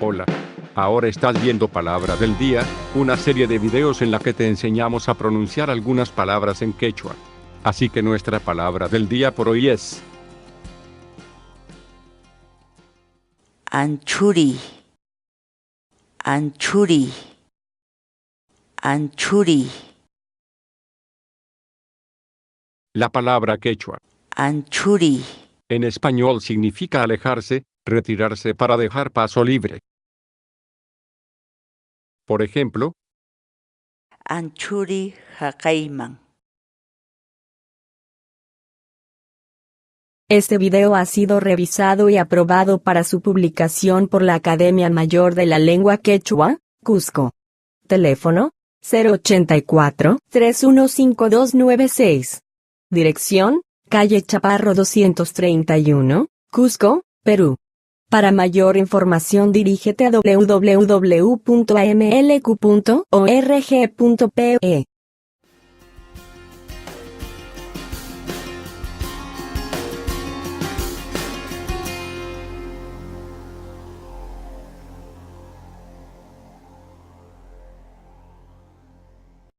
Hola. Ahora estás viendo Palabra del Día, una serie de videos en la que te enseñamos a pronunciar algunas palabras en quechua. Así que nuestra palabra del día por hoy es 안추리, 안추리, 안추리, la palabra quechua. 안추리, En español significa alejarse, retirarse para dejar paso libre. Por ejemplo, 안추리 하카이망. Este video ha sido revisado y aprobado para su publicación por la Academia Mayor de la Lengua Quechua, Cusco. Teléfono: 084-315296. Dirección: Calle Chaparro 231, Cusco, Perú. Para mayor información dirígete a www.amlq.org.pe.